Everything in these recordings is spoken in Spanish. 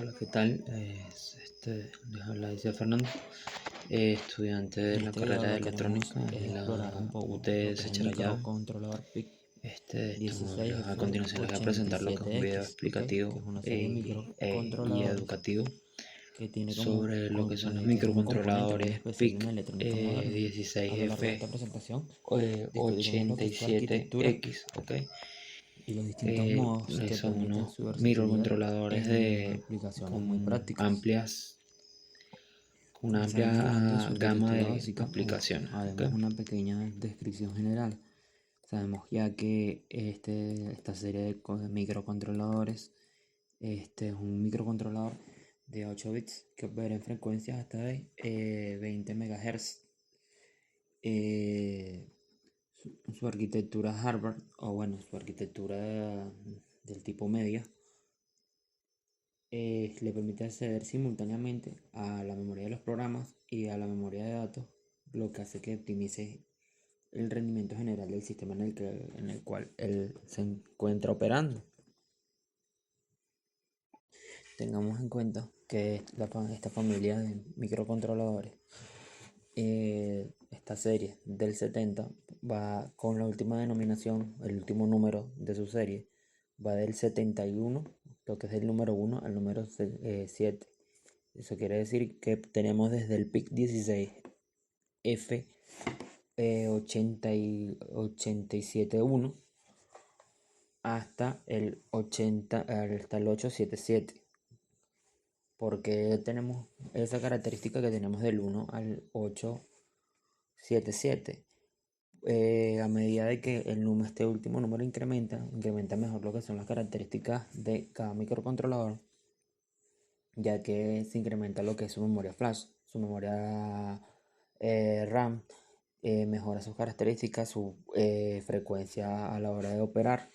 Hola, ¿qué tal? Les habla dice Fernando, estudiante de En la este video carrera de lo que haremos electrónica es en explorar un la poco UT lo que es el Secharallave. microcontrolador PIC A continuación les voy a presentar lo que es un video 16F87X, ¿ok? Que es explicativo una serie de y microcontroladores educativo que tiene sobre lo que son los que es un componente muy microcontroladores especial en PIC la electrónica moderna. A lo largo de esta presentación discutiremos lo que es su arquitectura 87X, ¿ok? y los distintos modos que Son permiten unos su versatilidad microcontroladores en aplicaciones muy prácticas. una Comenzaremos hablando de su amplia gama arquitectura de básica o aplicaciones, ¿ok? haremos una pequeña descripción general. Sabemos ya que esta serie de microcontroladores es un microcontrolador de 8 bits que opera en frecuencias hasta de 20 MHz. Eh, su arquitectura Harvard, o bueno, su arquitectura del tipo media, le permite acceder simultáneamente a la memoria de los programas y a la memoria de datos, lo que hace que optimice el rendimiento general del sistema en el cual él se encuentra operando. Tengamos en cuenta que esta familia de microcontroladores, esta serie del 70, va con la última denominación, el último número de su serie, va del 71, lo que es el número 1 al número 7. Eso quiere decir que tenemos desde el PIC 16F 87.1 hasta el 877. Porque tenemos esa característica que tenemos del 1 al 877. A medida de que este último número incrementa mejor lo que son las características de cada microcontrolador, ya que se incrementa lo que es su memoria flash, su memoria RAM, mejora sus características, su frecuencia a la hora de operar.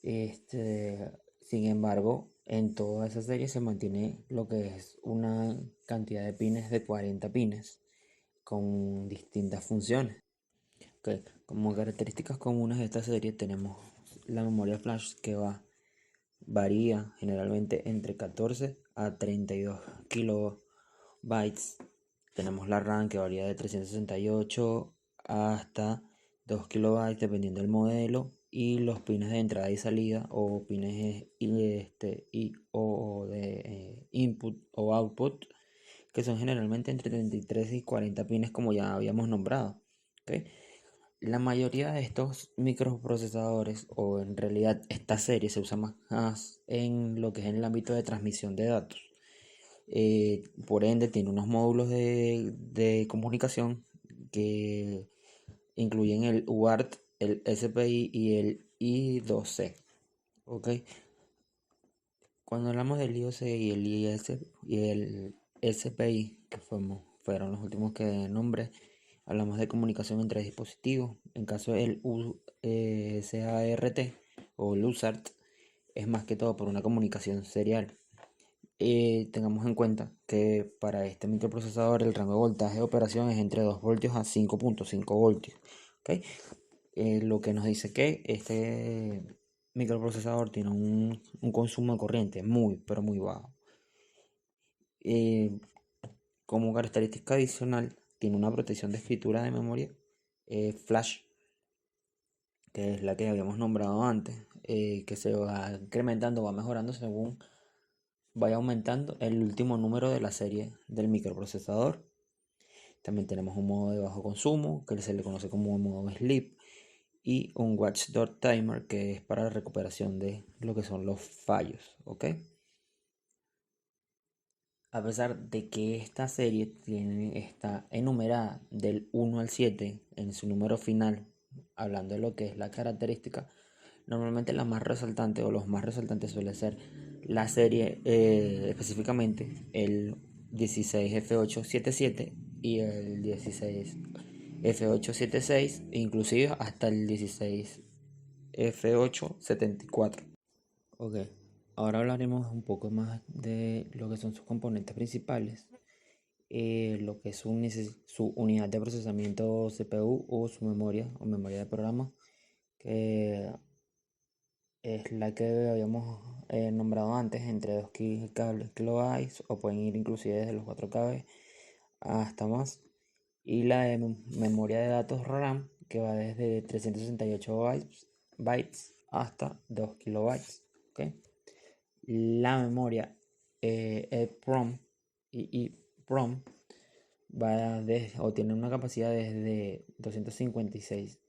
Sin embargo, en toda esa serie se mantiene lo que es una cantidad de pines de 40 pines con distintas funciones. Okay. Como características comunes de esta serie tenemos la memoria flash que varía generalmente entre 14 a 32 kilobytes. Tenemos la RAM que varía de 368 hasta 2 kilobytes dependiendo del modelo, y los pines de entrada y salida o pines o de input o output, que son generalmente entre 33 y 40 pines, como ya habíamos nombrado. ¿Okay? La mayoría de estos microprocesadores, o en realidad esta serie, se usa más en lo que es en el ámbito de transmisión de datos. Por ende, tiene unos módulos de comunicación que incluyen el UART, el SPI y el I2C. ¿Ok? Cuando hablamos del I2C y el IS y el SPI, que fueron los últimos que nombré, hablamos de comunicación entre dispositivos. En caso del SART o el USART, es más que todo por una comunicación serial. Tengamos en cuenta que para este microprocesador el rango de voltaje de operación es entre 2 voltios a 5.5 voltios. ¿Okay? Lo que nos dice que este microprocesador tiene un consumo de corriente muy, pero muy bajo. Como característica adicional, tiene una protección de escritura de memoria flash, que es la que habíamos nombrado antes, que se va incrementando, va mejorando según vaya aumentando el último número de la serie del microprocesador. También tenemos un modo de bajo consumo, que se le conoce como modo sleep, y un watchdog timer, que es para la recuperación de lo que son los fallos. ¿Ok? A pesar de que esta serie está enumerada del 1 al 7 en su número final, hablando de lo que es la característica, normalmente la más resaltante o los más resaltantes suele ser la serie, específicamente el 16F877 y el 16F876, inclusive hasta el 16F874. Ok, ahora hablaremos un poco más de lo que son sus componentes principales, lo que es su unidad de procesamiento CPU o su memoria o memoria de programa, que es la que habíamos nombrado antes, entre 2 kilobytes, o pueden ir inclusive desde los 4 KB hasta más. Y la de memoria de datos RAM, que va desde 368 bytes hasta 2 kilobytes. ¿Okay? La memoria EEPROM y EEPROM o tiene una capacidad desde 256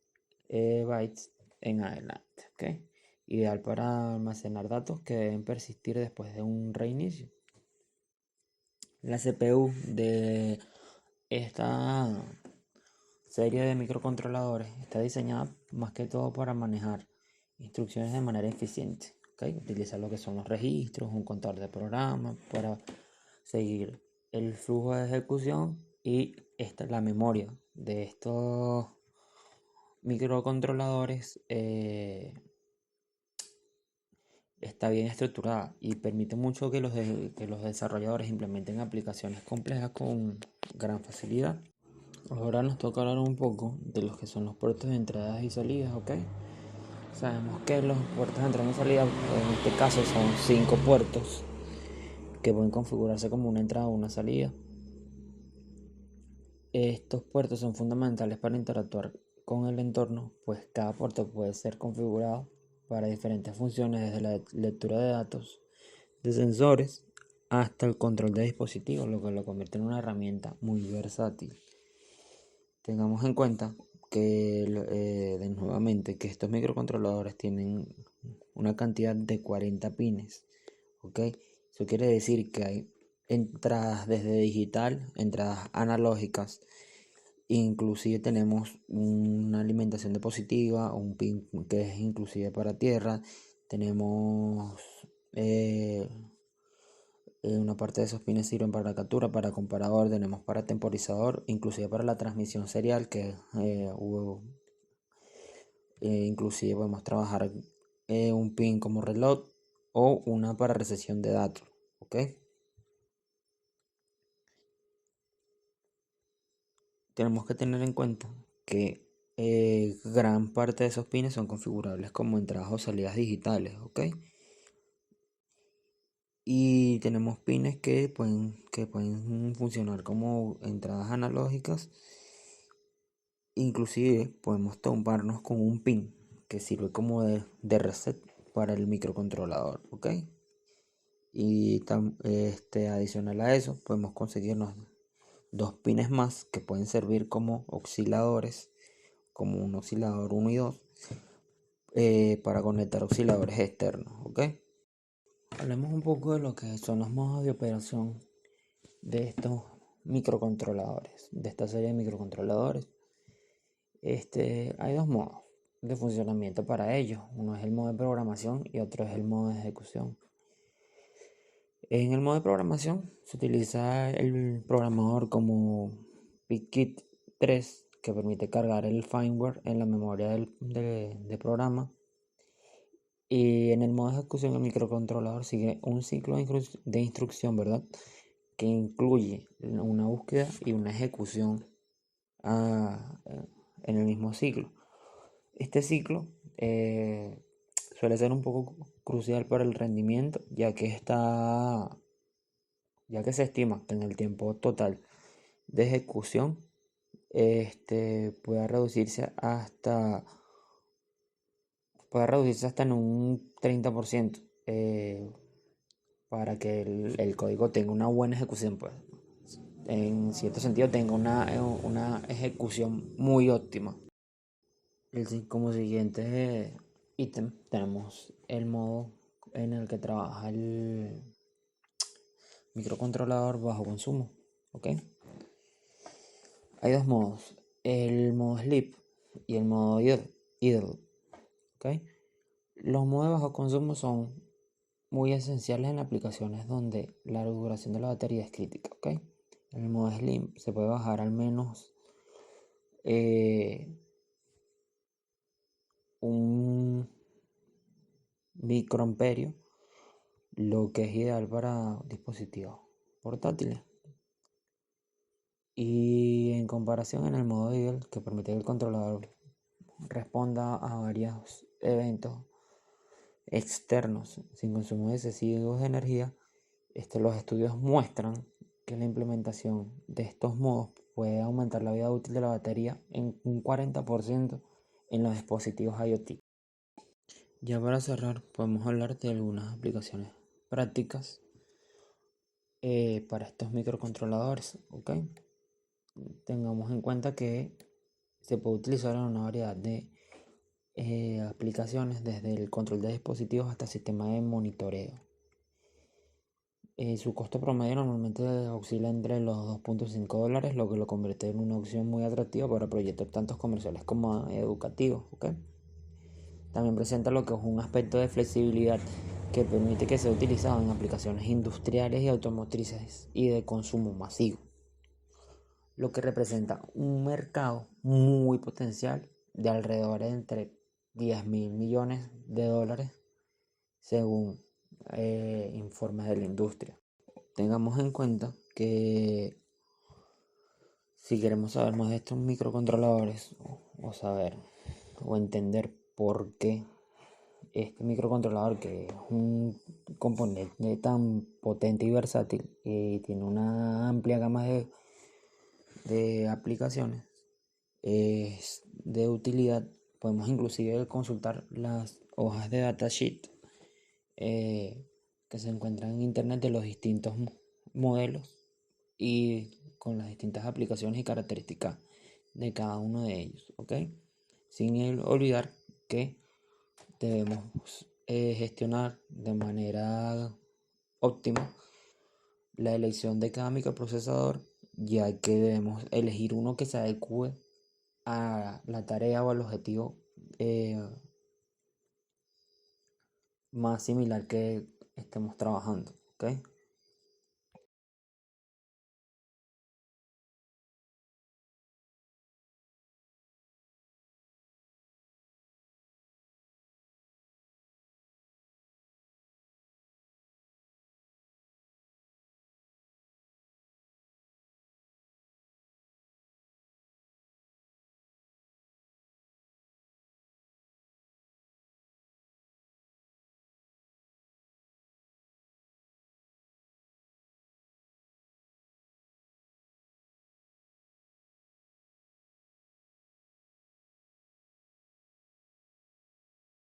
bytes en adelante. ¿Okay? Ideal para almacenar datos que deben persistir después de un reinicio. La CPU de esta serie de microcontroladores está diseñada más que todo para manejar instrucciones de manera eficiente. ¿Okay? Utiliza lo que son los registros, un contador de programas para seguir el flujo de ejecución, y esta es la memoria de estos microcontroladores. Está bien estructurada y permite mucho que los desarrolladores implementen aplicaciones complejas con gran facilidad. Ahora nos toca hablar un poco de los que son los puertos de entradas y salidas, ¿ok? Sabemos que los puertos de entrada y salida, en este caso, son 5 puertos que pueden configurarse como una entrada o una salida. Estos puertos son fundamentales para interactuar con el entorno, pues cada puerto puede ser configurado para diferentes funciones, desde la lectura de datos de sensores hasta el control de dispositivos, lo que lo convierte en una herramienta muy versátil. Tengamos en cuenta que nuevamente que estos microcontroladores tienen una cantidad de 40 pines, ¿ok? Eso quiere decir que hay entradas desde digital, entradas analógicas, inclusive tenemos una alimentación diapositiva, un pin que es inclusive para tierra, tenemos una parte de esos pines sirven para la captura, para comparador, tenemos para temporizador, inclusive para la transmisión serial, que inclusive podemos trabajar un pin como reloj o una para recepción de datos. ¿Ok? Tenemos que tener en cuenta que gran parte de esos pines son configurables como entradas o salidas digitales. ¿Ok? Y tenemos pines que pueden funcionar como entradas analógicas. Inclusive podemos tomarnos con un pin que sirve como de reset para el microcontrolador, ¿ok? Y adicional a eso, podemos conseguirnos 2 pines más que pueden servir como osciladores, como un oscilador 1 y 2, para conectar osciladores externos, ¿ok? Hablemos un poco de lo que son los modos de operación de estos microcontroladores, de esta serie de microcontroladores. Hay 2 modos de funcionamiento para ellos. Uno es el modo de programación y otro es el modo de ejecución. En el modo de programación se utiliza el programador como PIC-Kit 3, que permite cargar el firmware en la memoria de programa. Y en el modo de ejecución, el microcontrolador sigue un ciclo de instrucción, ¿verdad? Que incluye una búsqueda y una ejecución en el mismo ciclo. Este ciclo suele ser un poco crucial para el rendimiento, ya que se estima que en el tiempo total de ejecución pueda reducirse hasta en un 30%, para que el código tenga una buena ejecución, pues en cierto sentido tenga una ejecución muy óptima. Como siguiente ítem tenemos el modo en el que trabaja el microcontrolador bajo consumo. ¿Ok? Hay 2 modos, el modo sleep y el modo idle. ¿Ok? Los modos de bajo consumo son muy esenciales en aplicaciones donde la duración de la batería es crítica. ¿Ok? En el modo sleep se puede bajar al menos un microamperio, lo que es ideal para dispositivos portátiles. Y en comparación, en el modo idle, que permite que el controlador responda a varios eventos externos sin consumo excesivos de energía, los estudios muestran que la implementación de estos modos puede aumentar la vida útil de la batería en un 40% en los dispositivos IoT. Ya para cerrar, podemos hablar de algunas aplicaciones prácticas para estos microcontroladores, ¿ok? Tengamos en cuenta que se puede utilizar en una variedad de aplicaciones, desde el control de dispositivos hasta el sistema de monitoreo. Su costo promedio normalmente oscila entre los $2.5, lo que lo convierte en una opción muy atractiva para proyectos tanto comerciales como educativos, ¿ok? También presenta lo que es un aspecto de flexibilidad que permite que sea utilizado en aplicaciones industriales y automotrices y de consumo masivo, lo que representa un mercado muy potencial de alrededor de entre 10.000 millones de dólares según informes de la industria. Tengamos en cuenta que si queremos saber más de estos microcontroladores o saber o entender por qué este microcontrolador, que es un componente tan potente y versátil y tiene una amplia gama de aplicaciones, es de utilidad, podemos inclusive consultar las hojas de datasheet que se encuentran en internet de los distintos modelos y con las distintas aplicaciones y características de cada uno de ellos, ¿ok? Sin olvidar que debemos gestionar de manera óptima la elección de cada microprocesador, ya que debemos elegir uno que se adecue a la tarea o al objetivo más similar que estemos trabajando, ¿ok?